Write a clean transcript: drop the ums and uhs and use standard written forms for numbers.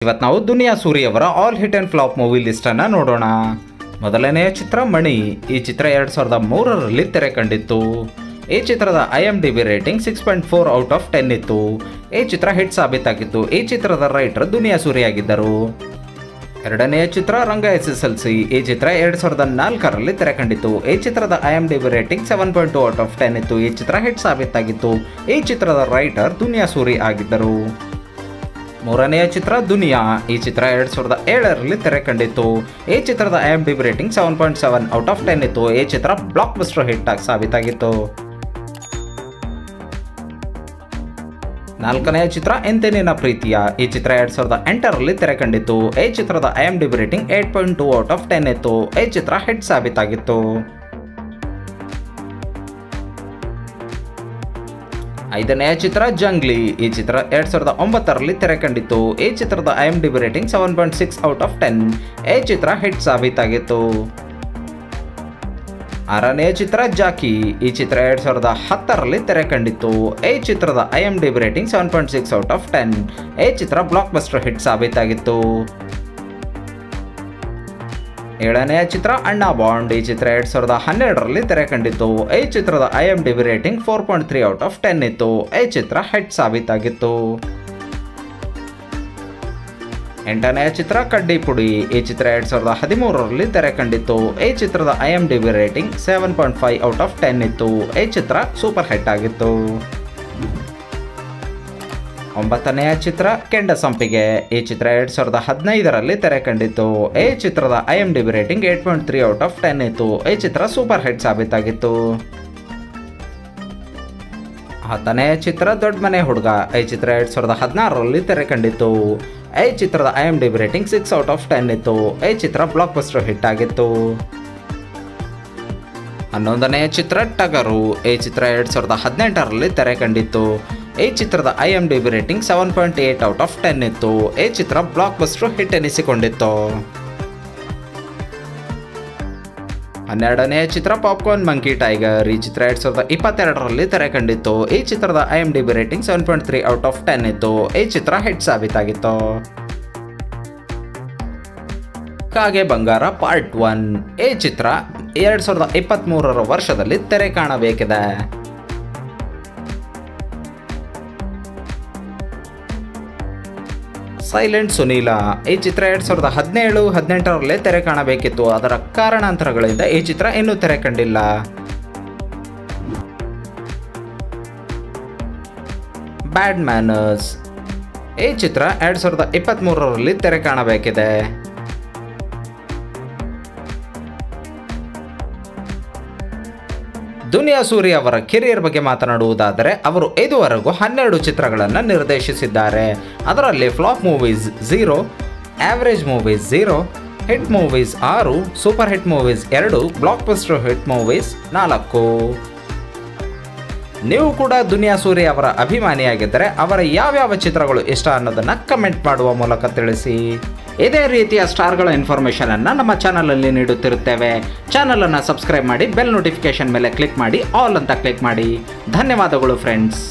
ಇವತ್ತು ನಾವು ದುನಿಯಾ ಸೂರಿ ಅವರ all hit and flop movie list ಅನ್ನ ನೋಡೋಣ. ಮೊದಲನೆಯ ಚಿತ್ರ ಮಣಿ. ಈ ಚಿತ್ರ 2003ರಲ್ಲಿ ತೆರೆ ಕಂಡಿತ್ತು. ಈ ಚಿತ್ರದ IMDb ರೇಟಿಂಗ್ 6.4 ಔಟ್ ಆಫ್ 10 ಇತ್ತು. ಈ ಚಿತ್ರ ಹಿಟ್ ಸಾಬೀತಾಗಿತ್ತು. ಈ ಚಿತ್ರದ ರೈಟರ್ ದುನಿಯಾ ಸೂರಿ ಆಗಿದ್ದರು. ಎರಡನೆಯ ಚಿತ್ರ ರಂಗ SSLC. ಈ ಚಿತ್ರ 2004ರಲ್ಲಿ ತೆರೆ ಕಂಡಿತ್ತು. ಈ ಚಿತ್ರದ IMDb ರೇಟಿಂಗ್ 7.2 ಔಟ್ ಆಫ್ 10 ಇತ್ತು. ಈ ಚಿತ್ರ ಹಿಟ್ ಸಾಬೀತಾಗಿತ್ತು. ಈ ಚಿತ್ರದ ರೈಟರ್ ದುನಿಯಾ ಸೂರಿ ಆಗಿದ್ದರು. ಮೂರನೆಯ ಚಿತ್ರ ದುನಿಯಾ. ಈ ಚಿತ್ರ 2007ರಲ್ಲಿ ತೆರೆ ಕಂಡಿತ್ತು. ಈ ಚಿತ್ರದ IMDb ರೇಟಿಂಗ್ 7.7 ಔಟ್ ಆಫ್ 10 ಇತ್ತು. ಈ ಚಿತ್ರ ಬ್ಲಾಕ್ ಬಸ್ಟರ್ ಹಿಟ್ ಆಗಿ ಸಾಬೀತಾಗಿತ್ತು. ನಾಲ್ಕನೆಯ ಚಿತ್ರ ಎಂತೆ ನಿನ್ನ ಪ್ರೀತಿಯ. ಈ ಚಿತ್ರ 2008ರಲ್ಲಿ ತೆರೆ ಕಂಡಿತ್ತು. ಈ ಚಿತ್ರದ IMDb ರೇಟಿಂಗ್ 8.2 ಔಟ್ ಆಫ್ 10 ಇತ್ತು. ಈ ಚಿತ್ರ ಹಿಟ್ ಸಾಬೀತಾಗಿತ್ತು. ಐದನೆಯ ಚಿತ್ರ ಜಂಗ್ಲಿ. ಈ ಚಿತ್ರ 2009ರಲ್ಲಿ ತೆರೆ ಕಂಡಿತ್ತು. ಈ ಚಿತ್ರದ IMDb ರೇಟಿಂಗ್ 7.6 ಔಟ್ ಆಫ್ 10. ಈ ಚಿತ್ರ ಹಿಟ್ ಸಾಬೀತಾಗಿತ್ತು. ಆರನೆಯ ಚಿತ್ರ ಜಾಕಿ. ಈ ಚಿತ್ರ 2010ರಲ್ಲಿ ತೆರೆ ಕಂಡಿತ್ತು. ಈ ಚಿತ್ರದ IMDb ರೇಟಿಂಗ್ 7.6 ಔಟ್ ಆಫ್ 10. ಈ ಚಿತ್ರ ಬ್ಲಾಕ್ ಬಸ್ಟರ್ ಹಿಟ್ ಸಾಬೀತಾಗಿತ್ತು. ಏಳನೆಯ ಚಿತ್ರ ಅಣ್ಣ ಬಾಂಡ್. ಈ ಚಿತ್ರ 2012ರಲ್ಲಿ ತೆರೆ ಕಂಡಿತ್ತು. ಈ ಚಿತ್ರದ IMDb ರೇಟಿಂಗ್ 4.3 ಔಟ್ ಆಫ್ 10 ಇತ್ತು. ಈ ಚಿತ್ರ ಹಿಟ್ ಸಾಬೀತಾಗಿತ್ತು. ಎಂಟನೆಯ ಚಿತ್ರ ಕಡ್ಡಿ ಪುಡಿ. ಈ ಚಿತ್ರ 2013ರಲ್ಲಿ ತೆರೆ ಕಂಡಿತ್ತು. ಈ ಚಿತ್ರದ IMDb ರೇಟಿಂಗ್ 7.5 ಔಟ್ ಆಫ್ 10 ಇತ್ತು. ಈ ಚಿತ್ರ ಸೂಪರ್ ಹಿಟ್ ಆಗಿತ್ತು. ಒಂಬತ್ತನೆಯ ಚಿತ್ರ ಕೆಂಡ ಸಂಪಿಗೆ. ಈ ಚಿತ್ರ 2015ರಲ್ಲಿ ತೆರೆ ಕಂಡಿತ್ತು. ಈ ಚಿತ್ರದ IMDb ರೇಟಿಂಗ್ 8.3 ಔಟ್ ಆಫ್ 10 ಇತ್ತು. ಈ ಚಿತ್ರ ಸೂಪರ್ ಹಿಟ್ ಸಾಬೀತಾಗಿತ್ತು. ಹತ್ತನೆಯ ಚಿತ್ರ ದೊಡ್ಡ ಮನೆ ಹುಡುಗ. ಈ ಚಿತ್ರ 2016ರಲ್ಲಿ ತೆರೆ ಕಂಡಿತ್ತು. ಈ ಚಿತ್ರದ IMDb ರೇಟಿಂಗ್ 6 ಔಟ್ ಆಫ್ 10 ಇತ್ತು. ಈ ಚಿತ್ರ ಬ್ಲಾಕ್ ಬಸ್ಟರ್ ಹಿಟ್ ಆಗಿತ್ತು. ಹನ್ನೊಂದನೆಯ ಚಿತ್ರ ಟಗರು. ಈ ಚಿತ್ರ 2018ರಲ್ಲಿ ತೆರೆ ಕಂಡಿತ್ತು. ಈ ಚಿತ್ರದ IMDb ರೇಟಿಂಗ್ 7.8 ಔಟ್ ಆಫ್ 10 ಇತ್ತು. ಈ ಚಿತ್ರ ಬ್ಲಾಕ್ ಬಸ್ಟರ್ ಹಿಟ್ ಎನಿಸಿಕೊಂಡಿತ್ತು. ಹನ್ನೆರಡನೆಯ ಚಿತ್ರ ಪಾಪ್ಕಾರ್ನ್ ಮಂಕಿ ಟೈಗರ್. ಈ ಚಿತ್ರ 2022ರಲ್ಲಿ ತೆರೆ ಕಂಡಿತ್ತು. ಈ ಚಿತ್ರದ IMDb ರೇಟಿಂಗ್ 7.3 ಔಟ್ ಆಫ್ 10 ಇತ್ತು. ಈ ಚಿತ್ರ ಹಿಟ್ ಸಾಬೀತಾಗಿತ್ತು. ಕಾಗೆ ಬಂಗಾರ ಪಾರ್ಟ್ 1. ಈ ಚಿತ್ರ 2023ರ ವರ್ಷದಲ್ಲಿ ತೆರೆ ಕಾಣಬೇಕಿದೆ. ಸೈಲೆಂಟ್ ಸುನೀಲ. ಈ ಚಿತ್ರ 2017-18ರಲ್ಲೇ ತೆರೆ ಕಾಣಬೇಕಿತ್ತು. ಅದರ ಕಾರಣಾಂತರಗಳಿಂದ ಈ ಚಿತ್ರ ಇನ್ನೂ ತೆರೆ ಕಂಡಿಲ್ಲ. Bad manners. ಈ ಚಿತ್ರ 2023ರಲ್ಲಿ ತೆರೆ ಕಾಣಬೇಕಿದೆ. ದುನಿಯಾ ಸೂರಿ ಅವರ ಕೆರಿಯರ್ ಬಗ್ಗೆ ಮಾತನಾಡುವುದಾದರೆ ಅವರು ಇದುವರೆಗೂ 12 ಚಿತ್ರಗಳನ್ನು ನಿರ್ದೇಶಿಸಿದ್ದಾರೆ. ಅದರಲ್ಲಿ flop movies 0, average movies 0, hit movies 6, super hit movies 2, blockbuster hit movies 4. ನೀವು ಕೂಡ ದುನಿಯಾ ಸೂರಿ ಅವರ ಅಭಿಮಾನಿಯಾಗಿದ್ದರೆ ಅವರ ಯಾವ್ಯಾವ ಚಿತ್ರಗಳು ಇಷ್ಟ ಅನ್ನೋದನ್ನು ಕಮೆಂಟ್ ಮಾಡುವ ಮೂಲಕ ತಿಳಿಸಿ. ಇದೇ ರೀತಿಯ ಸ್ಟಾರ್ಗಳ ಇನ್ಫಾರ್ಮೇಷನ್ ಅನ್ನು ನಮ್ಮ ಚಾನಲಲ್ಲಿ ನೀಡುತ್ತಿರುತ್ತೇವೆ. ಚಾನಲನ್ನು ಸಬ್ಸ್ಕ್ರೈಬ್ ಮಾಡಿ, ಬೆಲ್ ನೋಟಿಫಿಕೇಶನ್ ಮೇಲೆ ಕ್ಲಿಕ್ ಮಾಡಿ, ಆಲ್ ಅಂತ ಕ್ಲಿಕ್ ಮಾಡಿ. ಧನ್ಯವಾದಗಳು ಫ್ರೆಂಡ್ಸ್.